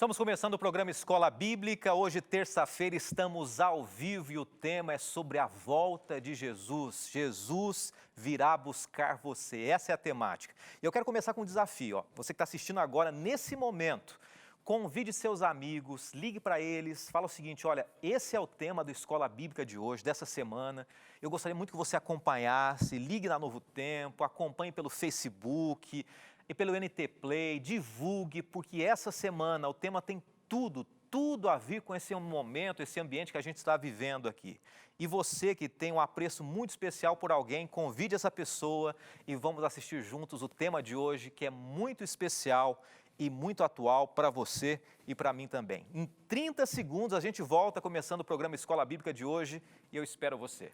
Estamos começando o programa Escola Bíblica. Hoje, terça-feira, estamos ao vivo e o tema é sobre a volta de Jesus. Jesus virá buscar você. Essa é a temática. E eu quero começar com um desafio. Você que está assistindo agora, nesse momento, convide seus amigos, ligue para eles, fala o seguinte: olha, esse é o tema do Escola Bíblica de hoje, dessa semana. Eu gostaria muito que você acompanhasse, ligue na Novo Tempo, acompanhe pelo Facebook e pelo NT Play, divulgue, porque essa semana o tema tem tudo a ver com esse momento, esse ambiente que a gente está vivendo aqui. E você que tem um apreço muito especial por alguém, convide essa pessoa e vamos assistir juntos o tema de hoje, que é muito especial e muito atual para você e para mim também. Em 30 segundos a gente volta começando o programa Escola Bíblica de hoje e eu espero você.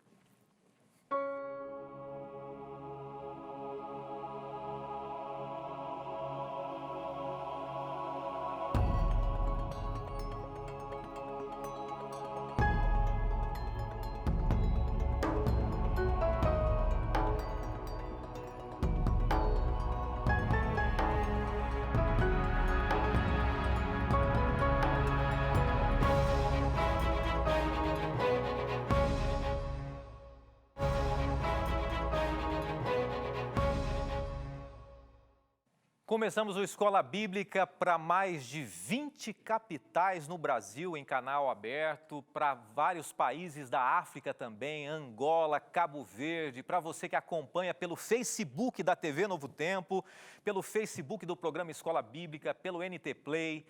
Começamos o Escola Bíblica para mais de 20 capitais no Brasil, em canal aberto, para vários países da África também, Angola, Cabo Verde, para você que acompanha pelo Facebook da TV Novo Tempo, pelo Facebook do programa Escola Bíblica, pelo NT Play,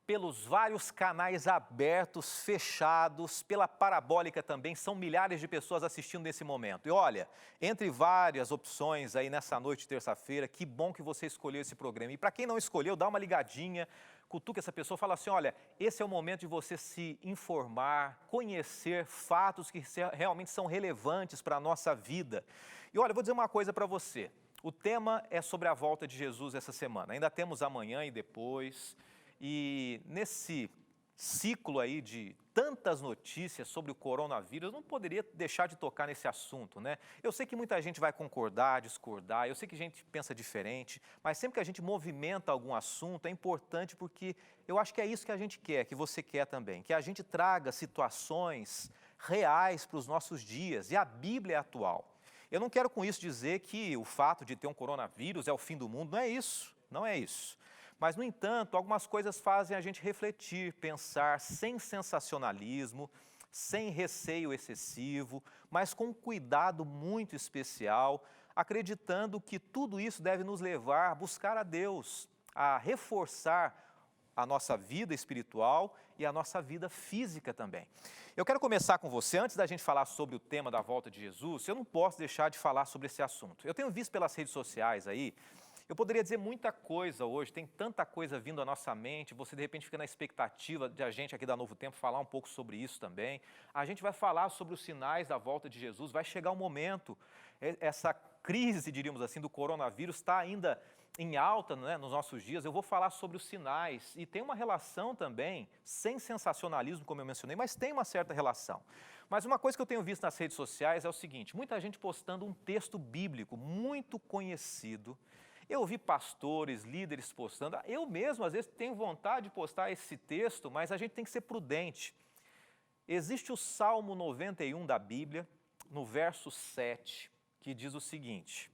pelos vários canais abertos, fechados, pela parabólica também, são milhares de pessoas assistindo nesse momento. E olha, entre várias opções aí nessa noite de terça-feira, que bom que você escolheu esse programa. E para quem não escolheu, dá uma ligadinha, cutuca essa pessoa, fala assim: olha, esse é o momento de você se informar, conhecer fatos que realmente são relevantes para a nossa vida. E olha, eu vou dizer uma coisa para você, o tema é sobre a volta de Jesus essa semana, ainda temos amanhã e depois. E nesse ciclo aí de tantas notícias sobre o coronavírus, eu não poderia deixar de tocar nesse assunto, né? Eu sei que muita gente vai concordar, discordar, eu sei que a gente pensa diferente, mas sempre que a gente movimenta algum assunto é importante porque eu acho que é isso que a gente quer, que você quer também, que a gente traga situações reais para os nossos dias, e a Bíblia é atual. Eu não quero com isso dizer que o fato de ter um coronavírus é o fim do mundo, não é isso, não é isso. Mas, no entanto, algumas coisas fazem a gente refletir, pensar sem sensacionalismo, sem receio excessivo, mas com um cuidado muito especial, acreditando que tudo isso deve nos levar a buscar a Deus, a reforçar a nossa vida espiritual e a nossa vida física também. Eu quero começar com você, antes da gente falar sobre o tema da volta de Jesus, eu não posso deixar de falar sobre esse assunto. Eu tenho visto pelas redes sociais aí, eu poderia dizer muita coisa hoje, tem tanta coisa vindo à nossa mente, você de repente fica na expectativa de a gente aqui da Novo Tempo falar um pouco sobre isso também. A gente vai falar sobre os sinais da volta de Jesus, vai chegar um momento, essa crise, diríamos assim, do coronavírus está ainda em alta, né, nos nossos dias. Eu vou falar sobre os sinais e tem uma relação também, sem sensacionalismo, como eu mencionei, mas tem uma certa relação. Mas uma coisa que eu tenho visto nas redes sociais é o seguinte: muita gente postando um texto bíblico muito conhecido. Eu vi pastores, líderes postando, eu mesmo às vezes tenho vontade de postar esse texto, mas a gente tem que ser prudente. Existe o Salmo 91 da Bíblia, no verso 7, que diz o seguinte: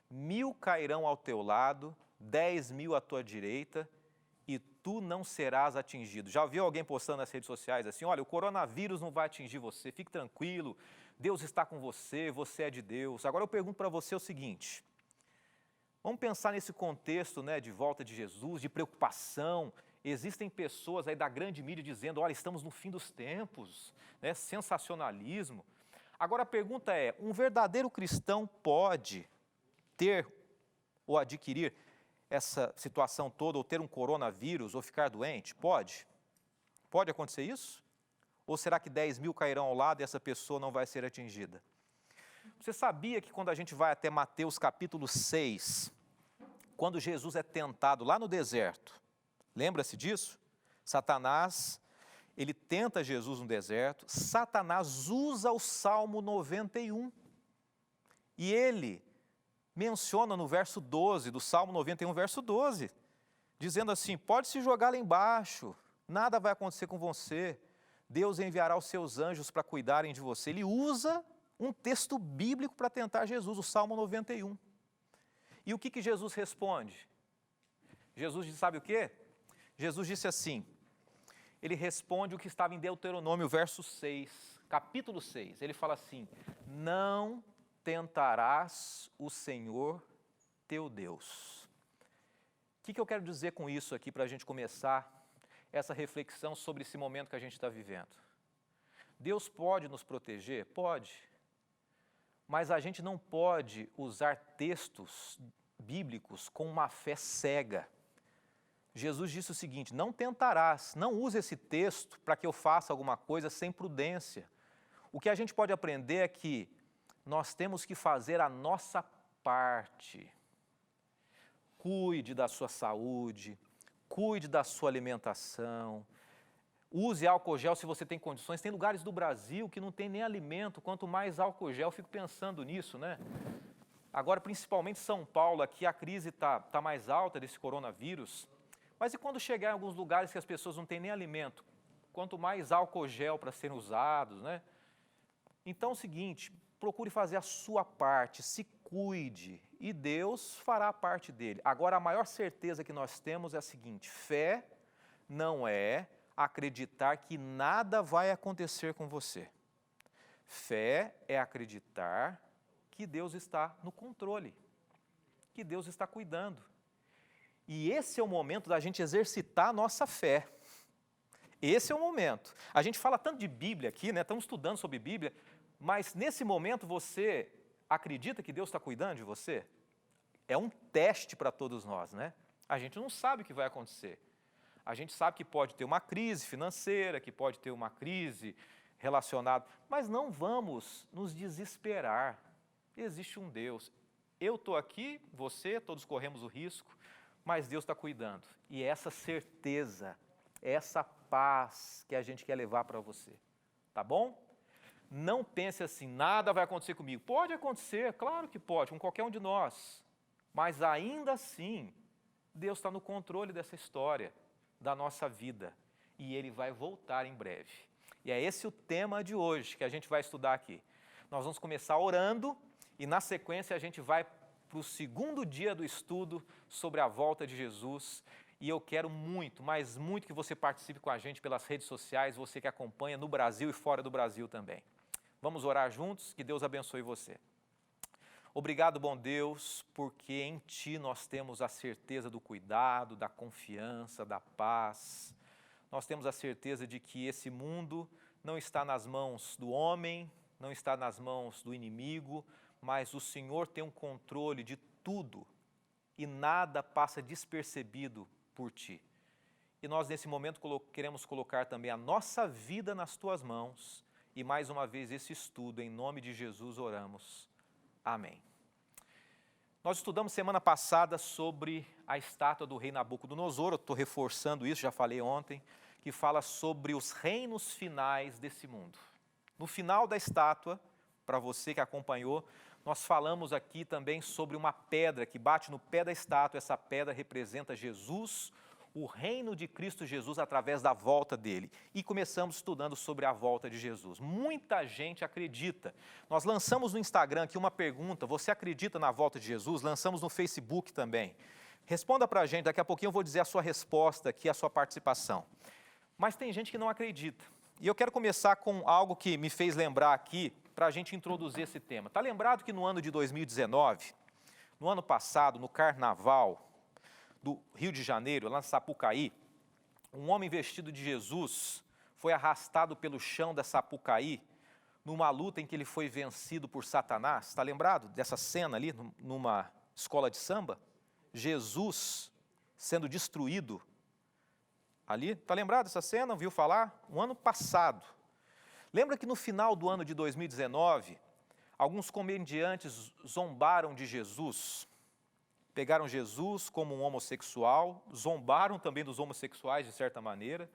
1000 cairão ao teu lado, 10.000 à tua direita, e tu não serás atingido. Já viu alguém postando nas redes sociais assim: olha, o coronavírus não vai atingir você, fique tranquilo, Deus está com você, você é de Deus. Agora eu pergunto para você o seguinte: vamos pensar nesse contexto, né, de volta de Jesus, de preocupação. Existem pessoas aí da grande mídia dizendo: olha, estamos no fim dos tempos, né, sensacionalismo. Agora a pergunta é: um verdadeiro cristão pode ter ou adquirir essa situação toda, ou ter um coronavírus, ou ficar doente? Pode? Pode acontecer isso? Ou será que 10.000 cairão ao lado e essa pessoa não vai ser atingida? Você sabia que quando a gente vai até Mateus capítulo 6, quando Jesus é tentado lá no deserto, lembra-se disso? Satanás, ele tenta Jesus no deserto, Satanás usa o Salmo 91 e ele menciona no verso 12, do Salmo 91, verso 12, dizendo assim: pode se jogar lá embaixo, nada vai acontecer com você, Deus enviará os seus anjos para cuidarem de você. Ele usa um texto bíblico para tentar Jesus, o Salmo 91. E o que Jesus responde? Jesus disse, sabe o quê? Jesus disse assim, ele responde o que estava em Deuteronômio, verso 6, capítulo 6. Ele fala assim: não tentarás o Senhor teu Deus. O que eu quero dizer com isso aqui para a gente começar essa reflexão sobre esse momento que a gente está vivendo? Deus pode nos proteger? Pode. Mas a gente não pode usar textos bíblicos com uma fé cega. Jesus disse o seguinte: não tentarás, não use esse texto para que eu faça alguma coisa sem prudência. O que a gente pode aprender é que nós temos que fazer a nossa parte. Cuide da sua saúde, cuide da sua alimentação, use álcool gel se você tem condições. Tem lugares do Brasil que não tem nem alimento, quanto mais álcool gel, eu fico pensando nisso, né? Agora, principalmente São Paulo, aqui a crise tá mais alta desse coronavírus. Mas e quando chegar em alguns lugares que as pessoas não têm nem alimento? Quanto mais álcool gel para serem usados, né? Então é o seguinte, procure fazer a sua parte, se cuide e Deus fará a parte dele. Agora, a maior certeza que nós temos é a seguinte: fé não é acreditar que nada vai acontecer com você. Fé é acreditar que Deus está no controle, que Deus está cuidando. E esse é o momento da gente exercitar a nossa fé. Esse é o momento. A gente fala tanto de Bíblia aqui, né? Estamos estudando sobre Bíblia, mas nesse momento você acredita que Deus está cuidando de você? É um teste para todos nós, né? A gente não sabe o que vai acontecer. A gente sabe que pode ter uma crise financeira, que pode ter uma crise relacionada, mas não vamos nos desesperar. Existe um Deus. Eu estou aqui, você, todos corremos o risco, mas Deus está cuidando. E é essa certeza, é essa paz que a gente quer levar para você. Tá bom? Não pense assim, nada vai acontecer comigo. Pode acontecer, claro que pode, com qualquer um de nós. Mas ainda assim, Deus está no controle dessa história, da nossa vida. E Ele vai voltar em breve. E é esse o tema de hoje que a gente vai estudar aqui. Nós vamos começar orando e na sequência a gente vai para o segundo dia do estudo sobre a volta de Jesus. E eu quero muito, mas muito que você participe com a gente pelas redes sociais, você que acompanha no Brasil e fora do Brasil também. Vamos orar juntos? Que Deus abençoe você. Obrigado, bom Deus, porque em Ti nós temos a certeza do cuidado, da confiança, da paz. Nós temos a certeza de que esse mundo não está nas mãos do homem, não está nas mãos do inimigo, mas o Senhor tem um controle de tudo e nada passa despercebido por Ti. E nós, nesse momento, queremos colocar também a nossa vida nas Tuas mãos e, mais uma vez, esse estudo, em nome de Jesus, oramos. Amém. Nós estudamos semana passada sobre a estátua do rei Nabucodonosor, eu estou reforçando isso, já falei ontem, que fala sobre os reinos finais desse mundo. No final da estátua, para você que acompanhou, nós falamos aqui também sobre uma pedra que bate no pé da estátua. Essa pedra representa Jesus, o reino de Cristo Jesus através da volta dele. E começamos estudando sobre a volta de Jesus. Muita gente acredita. Nós lançamos no Instagram aqui uma pergunta: você acredita na volta de Jesus? Lançamos no Facebook também. Responda para a gente, daqui a pouquinho eu vou dizer a sua resposta aqui, a sua participação. Mas tem gente que não acredita. E eu quero começar com algo que me fez lembrar aqui, para a gente introduzir esse tema. Está lembrado que no ano de 2019, no ano passado, no Carnaval do Rio de Janeiro, lá em Sapucaí, um homem vestido de Jesus foi arrastado pelo chão da Sapucaí numa luta em que ele foi vencido por Satanás. Está lembrado dessa cena ali, numa escola de samba? Jesus sendo destruído ali. Está lembrado dessa cena? Ouviu falar? Um ano passado. Lembra que no final do ano de 2019, alguns comediantes zombaram de Jesus, pegaram Jesus como um homossexual, zombaram também dos homossexuais de certa maneira,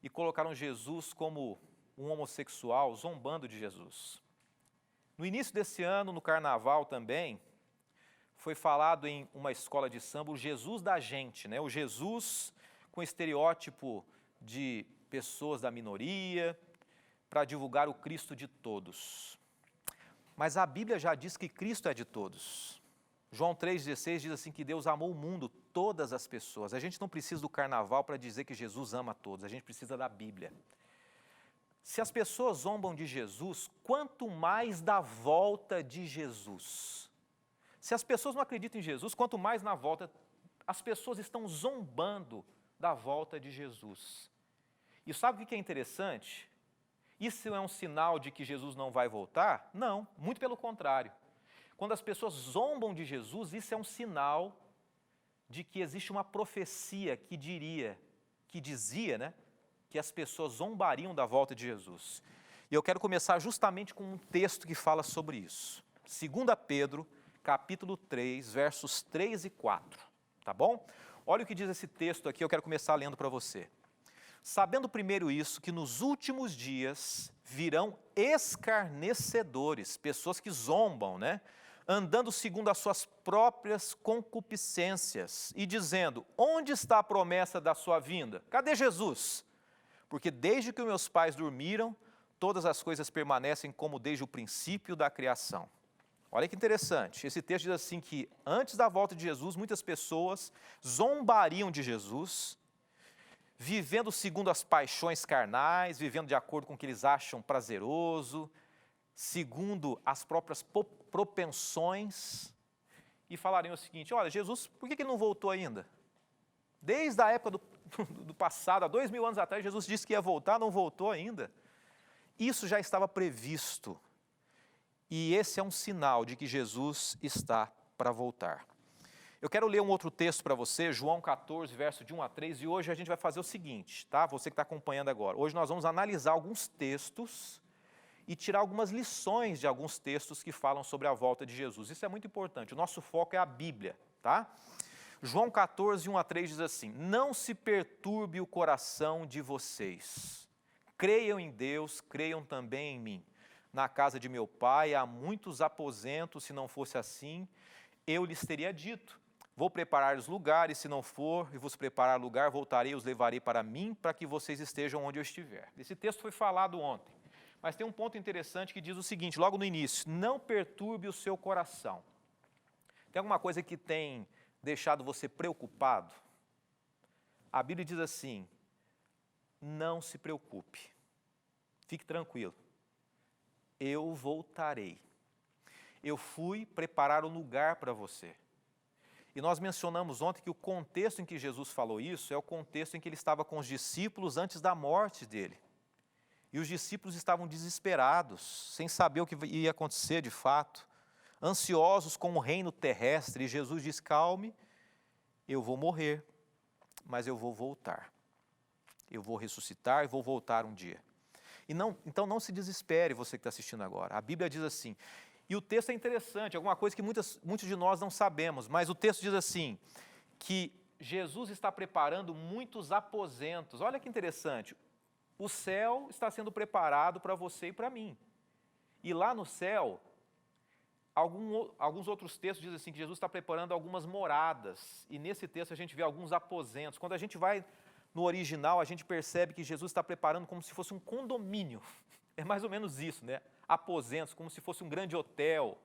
e colocaram Jesus como um homossexual, zombando de Jesus. No início desse ano, no Carnaval também, foi falado em uma escola de samba o Jesus da gente, né? O Jesus com estereótipo de pessoas da minoria, para divulgar o Cristo de todos. Mas a Bíblia já diz que Cristo é de todos. João 3,16 diz assim que Deus amou o mundo, todas as pessoas. A gente não precisa do carnaval para dizer que Jesus ama a todos, a gente precisa da Bíblia. Se as pessoas zombam de Jesus, quanto mais da volta de Jesus. Se as pessoas não acreditam em Jesus, quanto mais na volta, as pessoas estão zombando da volta de Jesus. E sabe o que é interessante? Isso é um sinal de que Jesus não vai voltar? Não, muito pelo contrário. Quando as pessoas zombam de Jesus, isso é um sinal de que existe uma profecia que dizia, né, que as pessoas zombariam da volta de Jesus. E eu quero começar justamente com um texto que fala sobre isso. 2 Pedro, capítulo 3, versos 3 e 4, tá bom? Olha o que diz esse texto aqui, eu quero começar lendo para você. Sabendo primeiro isso, que nos últimos dias virão escarnecedores, pessoas que zombam, né? Andando segundo as suas próprias concupiscências e dizendo, onde está a promessa da sua vinda? Cadê Jesus? Porque desde que meus pais dormiram, todas as coisas permanecem como desde o princípio da criação. Olha que interessante, esse texto diz assim que antes da volta de Jesus, muitas pessoas zombariam de Jesus, vivendo segundo as paixões carnais, vivendo de acordo com o que eles acham prazeroso, segundo as próprias propensões, e falariam o seguinte, olha, Jesus, por que ele não voltou ainda? Desde a época do passado, há 2000 anos atrás, Jesus disse que ia voltar, não voltou ainda. Isso já estava previsto, e esse é um sinal de que Jesus está para voltar. Eu quero ler um outro texto para você, João 14, verso de 1 a 3, e hoje a gente vai fazer o seguinte, tá? Você que está acompanhando agora. Hoje nós vamos analisar alguns textos e tirar algumas lições de alguns textos que falam sobre a volta de Jesus. Isso é muito importante, o nosso foco é a Bíblia, tá? João 14, 1 a 3 diz assim, não se perturbe o coração de vocês. Creiam em Deus, creiam também em mim. Na casa de meu pai há muitos aposentos, se não fosse assim, eu lhes teria dito. Vou preparar-lhes lugar, e se não for, e vos preparar lugar, voltarei e os levarei para mim, para que vocês estejam onde eu estiver. Esse texto foi falado ontem, mas tem um ponto interessante que diz o seguinte, logo no início, não perturbe o seu coração. Tem alguma coisa que tem deixado você preocupado? A Bíblia diz assim, não se preocupe, fique tranquilo, eu voltarei. Eu fui preparar um lugar para você. E nós mencionamos ontem que o contexto em que Jesus falou isso é o contexto em que ele estava com os discípulos antes da morte dele. E os discípulos estavam desesperados, sem saber o que ia acontecer de fato, ansiosos com o reino terrestre. E Jesus disse, calme, eu vou morrer, mas eu vou voltar. Eu vou ressuscitar e vou voltar um dia. Então não se desespere, você que está assistindo agora. A Bíblia diz assim, e o texto é interessante, alguma coisa que muitos de nós não sabemos, mas o texto diz assim, que Jesus está preparando muitos aposentos. Olha que interessante, o céu está sendo preparado para você e para mim. E lá no céu, alguns outros textos dizem assim, que Jesus está preparando algumas moradas. E nesse texto a gente vê alguns aposentos. Quando a gente vai no original, a gente percebe que Jesus está preparando como se fosse um condomínio. É mais ou menos isso, né? Aposentos, como se fosse um grande hotel,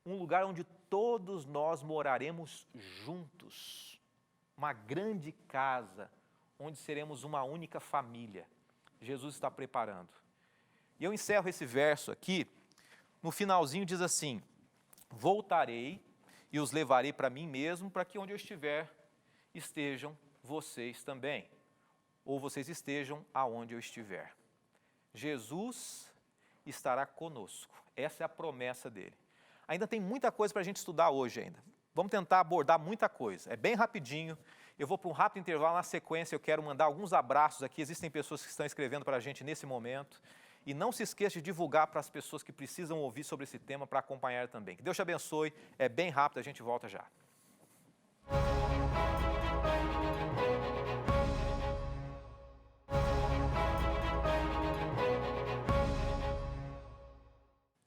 um lugar onde todos nós moraremos juntos. Uma grande casa, onde seremos uma única família. Jesus está preparando. E eu encerro esse verso aqui, no finalzinho diz assim, voltarei e os levarei para mim mesmo, para que onde eu estiver, estejam vocês também. Ou vocês estejam aonde eu estiver. Jesus estará conosco. Essa é a promessa dele. Ainda tem muita coisa para a gente estudar hoje ainda. Vamos tentar abordar muita coisa. É bem rapidinho. Eu vou para um rápido intervalo. Na sequência, eu quero mandar alguns abraços aqui. Existem pessoas que estão escrevendo para a gente nesse momento. E não se esqueça de divulgar para as pessoas que precisam ouvir sobre esse tema para acompanhar também. Que Deus te abençoe. É bem rápido, a gente volta já.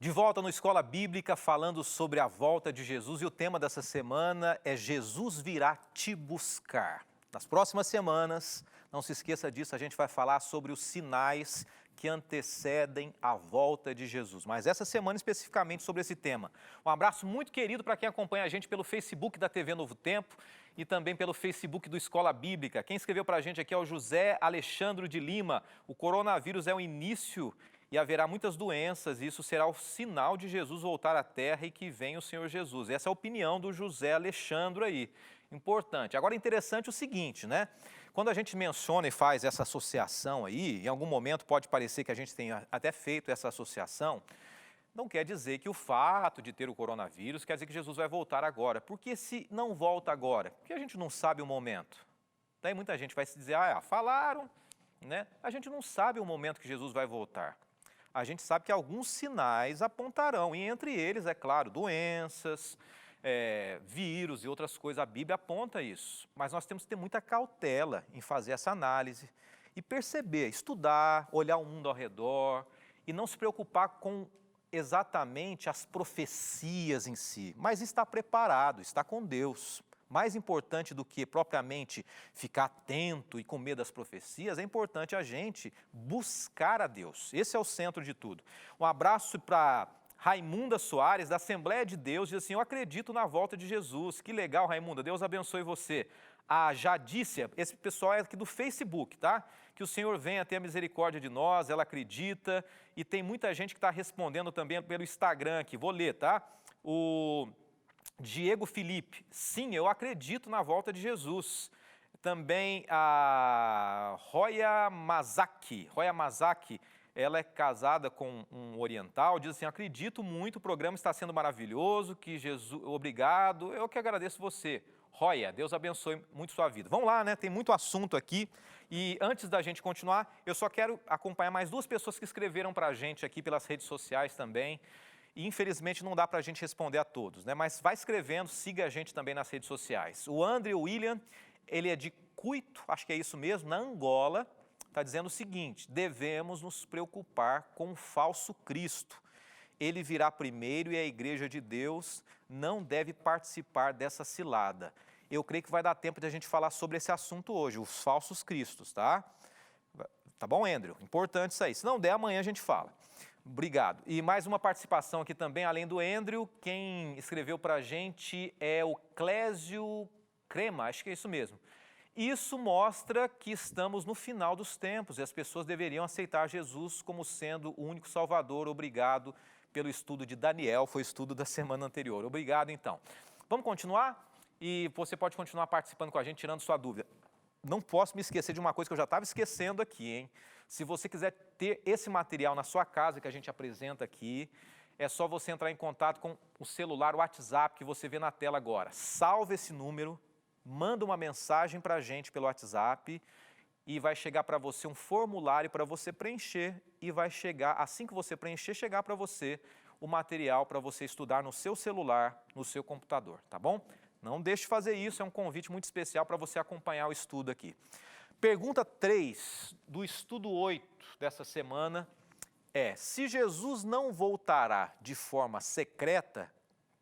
De volta no Escola Bíblica, falando sobre a volta de Jesus, e o tema dessa semana é Jesus virá te buscar. Nas próximas semanas, não se esqueça disso, a gente vai falar sobre os sinais que antecedem a volta de Jesus. Mas essa semana especificamente sobre esse tema. Um abraço muito querido para quem acompanha a gente pelo Facebook da TV Novo Tempo e também pelo Facebook do Escola Bíblica. Quem escreveu para a gente aqui é o José Alexandre de Lima. O coronavírus é o início e haverá muitas doenças, e isso será o sinal de Jesus voltar à Terra e que vem o Senhor Jesus. Essa é a opinião do José Alexandre aí. Importante. Agora, interessante o seguinte, né? Quando a gente menciona e faz essa associação aí, em algum momento pode parecer que a gente tenha até feito essa associação, não quer dizer que o fato de ter o coronavírus quer dizer que Jesus vai voltar agora. Porque se não volta agora? Porque a gente não sabe o momento. Daí muita gente vai se dizer, falaram, né? A gente não sabe o momento que Jesus vai voltar. A gente sabe que alguns sinais apontarão, e entre eles, é claro, doenças, vírus e outras coisas, a Bíblia aponta isso. Mas nós temos que ter muita cautela em fazer essa análise e perceber, estudar, olhar o mundo ao redor e não se preocupar com exatamente as profecias em si, mas estar preparado, estar com Deus. Mais importante do que propriamente ficar atento e com medo das profecias, é importante a gente buscar a Deus. Esse é o centro de tudo. Um abraço para Raimunda Soares, da Assembleia de Deus, diz assim, eu acredito na volta de Jesus. Que legal, Raimunda, Deus abençoe você. A Jadícia, esse pessoal é aqui do Facebook, tá? Que o Senhor venha ter a misericórdia de nós, ela acredita, e tem muita gente que está respondendo também pelo Instagram aqui, vou ler, tá? O Diego Felipe, sim, eu acredito na volta de Jesus. Também a Roya Mazaki, ela é casada com um oriental, diz assim, acredito muito, o programa está sendo maravilhoso, que Jesus, obrigado, eu que agradeço você. Roya, Deus abençoe muito sua vida. Vamos lá, né? Tem muito assunto aqui. E antes da gente continuar, eu só quero acompanhar mais duas pessoas que escreveram para a gente aqui pelas redes sociais também. E infelizmente não dá para a gente responder a todos, né? Mas vai escrevendo, siga a gente também nas redes sociais. O André William, ele é de Cuito, acho que é isso mesmo, na Angola, está dizendo o seguinte, devemos nos preocupar com o falso Cristo. Ele virá primeiro e a Igreja de Deus não deve participar dessa cilada. Eu creio que vai dar tempo de a gente falar sobre esse assunto hoje, os falsos cristos, tá? Tá bom, Andrew? Importante isso aí. Se não der, amanhã a gente fala. Obrigado. E mais uma participação aqui também, além do Andrew, quem escreveu para a gente é o Clésio Crema, acho que é isso mesmo. Isso mostra que estamos no final dos tempos e as pessoas deveriam aceitar Jesus como sendo o único Salvador. Obrigado pelo estudo de Daniel, foi o estudo da semana anterior. Obrigado, então. Vamos continuar? E você pode continuar participando com a gente, tirando sua dúvida. Não posso me esquecer de uma coisa que eu já estava esquecendo aqui, hein? Se você quiser ter esse material na sua casa que a gente apresenta aqui, é só você entrar em contato com o celular, o WhatsApp que você vê na tela agora. Salve esse número, manda uma mensagem para a gente pelo WhatsApp e vai chegar para você um formulário para você preencher e vai chegar, assim que você preencher, chegar para você o material para você estudar no seu celular, no seu computador, tá bom? Não deixe de fazer isso, é um convite muito especial para você acompanhar o estudo aqui. Pergunta 3 do estudo 8 dessa semana é, se Jesus não voltará de forma secreta,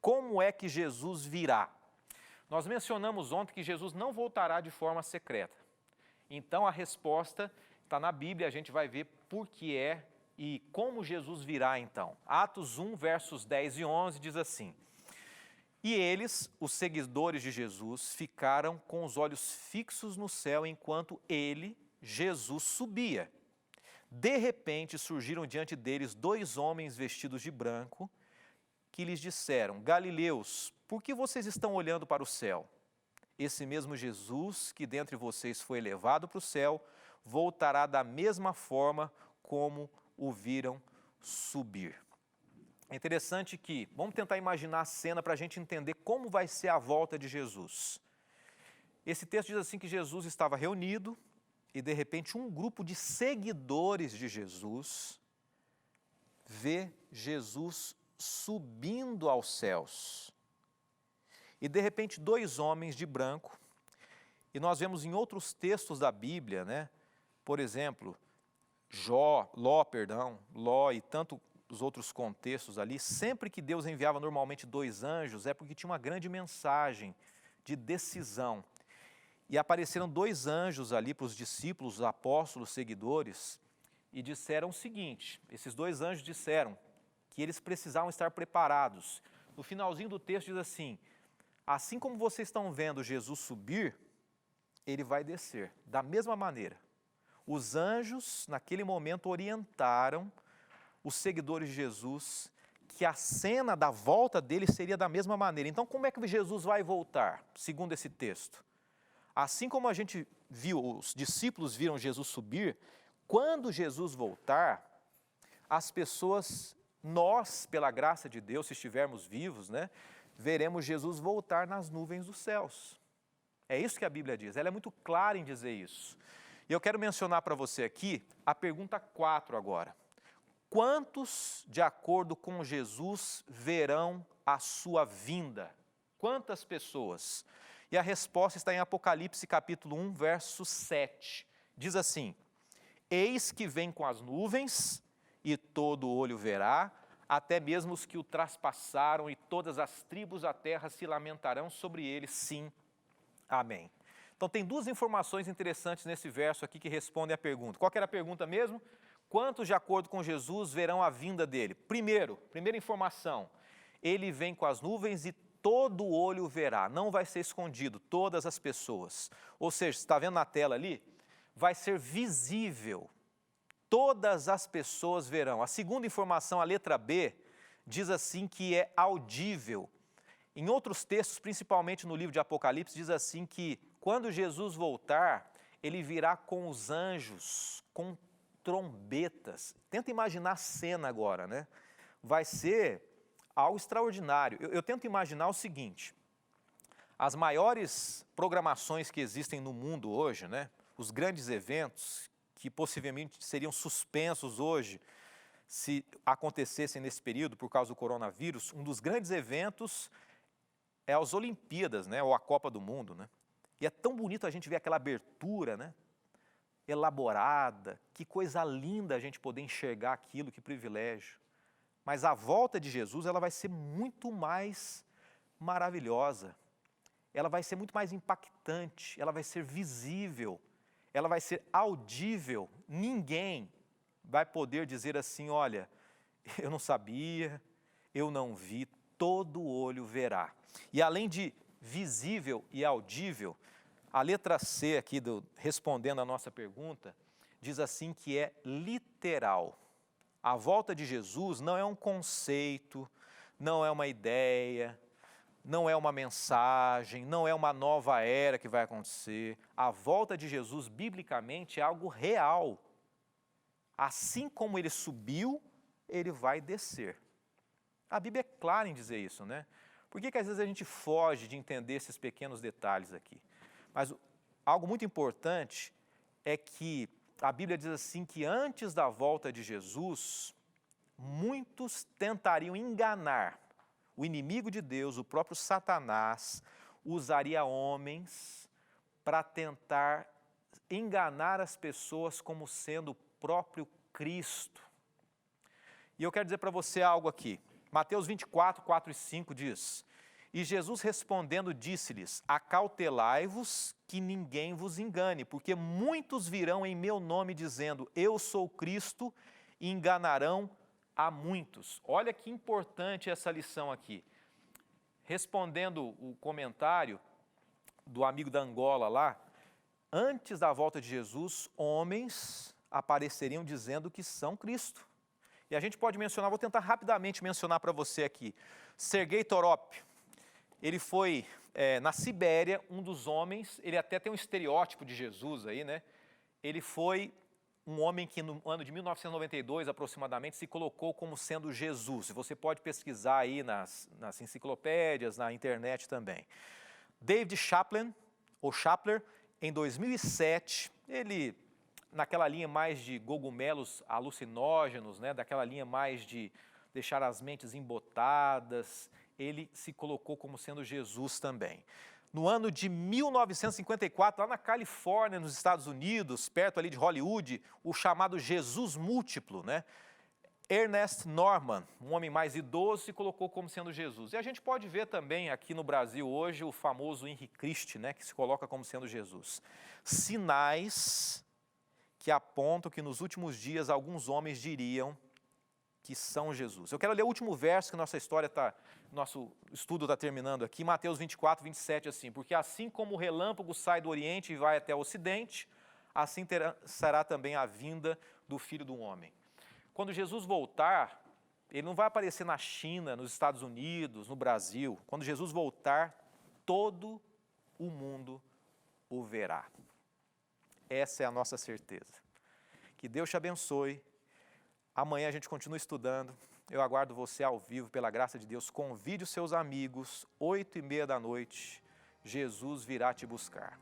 como é que Jesus virá? Nós mencionamos ontem que Jesus não voltará de forma secreta. Então a resposta está na Bíblia, a gente vai ver por que é e como Jesus virá então. Atos 1, versos 10 e 11 diz assim, e eles, os seguidores de Jesus, ficaram com os olhos fixos no céu enquanto ele, Jesus, subia. De repente surgiram diante deles 2 homens vestidos de branco, que lhes disseram, Galileus, por que vocês estão olhando para o céu? Esse mesmo Jesus, que dentre vocês foi elevado para o céu, voltará da mesma forma como o viram subir. É interessante que, vamos tentar imaginar a cena para a gente entender como vai ser a volta de Jesus. Esse texto diz assim que Jesus estava reunido e de repente um grupo de seguidores de Jesus vê Jesus subindo aos céus. E de repente 2 homens de branco, e nós vemos em outros textos da Bíblia, né? Por exemplo, Ló e tanto dos outros contextos ali, sempre que Deus enviava normalmente 2 anjos, é porque tinha uma grande mensagem de decisão. E apareceram 2 anjos ali para os discípulos, os apóstolos, seguidores, e disseram o seguinte, esses 2 anjos disseram que eles precisavam estar preparados. No finalzinho do texto diz assim como vocês estão vendo Jesus subir, ele vai descer, da mesma maneira. Os anjos, naquele momento, orientaram os seguidores de Jesus que a cena da volta dele seria da mesma maneira. Então, como é que Jesus vai voltar, segundo esse texto? Assim como a gente viu, os discípulos viram Jesus subir, quando Jesus voltar, as pessoas, nós, pela graça de Deus, se estivermos vivos, né, veremos Jesus voltar nas nuvens dos céus. É isso que a Bíblia diz, ela é muito clara em dizer isso. E eu quero mencionar para você aqui a pergunta 4 agora. Quantos, de acordo com Jesus, verão a sua vinda? Quantas pessoas? E a resposta está em Apocalipse capítulo 1, verso 7. Diz assim, eis que vem com as nuvens, e todo olho verá, até mesmo os que o traspassaram, e todas as tribos da terra se lamentarão sobre ele, sim. Amém. Então tem 2 informações interessantes nesse verso aqui que respondem à pergunta. Qual que era a pergunta mesmo? Quantos, de acordo com Jesus, verão a vinda dele? Primeira informação, ele vem com as nuvens e todo olho verá, não vai ser escondido, todas as pessoas. Ou seja, você está vendo na tela ali? Vai ser visível, todas as pessoas verão. A segunda informação, a letra B, diz assim que é audível. Em outros textos, principalmente no livro de Apocalipse, diz assim que quando Jesus voltar, ele virá com os anjos, com trombetas. Tenta imaginar a cena agora, né? Vai ser algo extraordinário. Eu tento imaginar o seguinte, as maiores programações que existem no mundo hoje, né? Os grandes eventos que possivelmente seriam suspensos hoje, se acontecessem nesse período por causa do coronavírus, um dos grandes eventos é as Olimpíadas, né? Ou a Copa do Mundo, né? E é tão bonito a gente ver aquela abertura, né? Elaborada, que coisa linda a gente poder enxergar aquilo, que privilégio. Mas a volta de Jesus, ela vai ser muito mais maravilhosa, ela vai ser muito mais impactante, ela vai ser visível, ela vai ser audível. Ninguém vai poder dizer assim, olha, eu não sabia, eu não vi, todo olho verá. E além de visível e audível, a letra C aqui, respondendo a nossa pergunta, diz assim que é literal. A volta de Jesus não é um conceito, não é uma ideia, não é uma mensagem, não é uma nova era que vai acontecer. A volta de Jesus, biblicamente, é algo real. Assim como ele subiu, ele vai descer. A Bíblia é clara em dizer isso, né? Por que às vezes a gente foge de entender esses pequenos detalhes aqui? Mas algo muito importante é que a Bíblia diz assim que antes da volta de Jesus, muitos tentariam enganar. O inimigo de Deus, o próprio Satanás, usaria homens para tentar enganar as pessoas como sendo o próprio Cristo. E eu quero dizer para você algo aqui. Mateus 24, 4 e 5 diz, e Jesus respondendo disse-lhes, acautelai-vos que ninguém vos engane, porque muitos virão em meu nome dizendo, eu sou Cristo, e enganarão a muitos. Olha que importante essa lição aqui. Respondendo o comentário do amigo da Angola lá, antes da volta de Jesus, homens apareceriam dizendo que são Cristo. E a gente pode mencionar, vou tentar rapidamente mencionar para você aqui, Sergei Torop, ele foi na Sibéria, um dos homens, ele até tem um estereótipo de Jesus aí, né? Ele foi um homem que no ano de 1992, aproximadamente, se colocou como sendo Jesus. Você pode pesquisar aí nas enciclopédias, na internet também. David Chappell, ou Chappler, em 2007, ele, naquela linha mais de cogumelos alucinógenos, né, daquela linha mais de deixar as mentes embotadas, ele se colocou como sendo Jesus também. No ano de 1954, lá na Califórnia, nos Estados Unidos, perto ali de Hollywood, o chamado Jesus múltiplo, né? Ernest Norman, um homem mais idoso, se colocou como sendo Jesus. E a gente pode ver também aqui no Brasil hoje o famoso Henri Cristo, né, que se coloca como sendo Jesus. Sinais que apontam que nos últimos dias alguns homens diriam que são Jesus. Eu quero ler o último verso que nosso estudo está terminando aqui, Mateus 24, 27, assim. Porque assim como o relâmpago sai do Oriente e vai até o Ocidente, assim será também a vinda do Filho do Homem. Quando Jesus voltar, ele não vai aparecer na China, nos Estados Unidos, no Brasil. Quando Jesus voltar, todo o mundo o verá. Essa é a nossa certeza. Que Deus te abençoe. Amanhã a gente continua estudando. Eu aguardo você ao vivo, pela graça de Deus. Convide os seus amigos, 8h30 da noite. Jesus virá te buscar.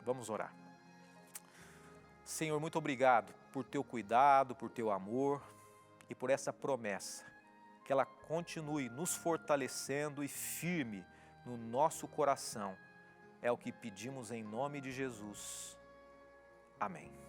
Vamos orar. Senhor, muito obrigado por teu cuidado, por teu amor e por essa promessa. Que ela continue nos fortalecendo e firme no nosso coração. É o que pedimos em nome de Jesus. Amém.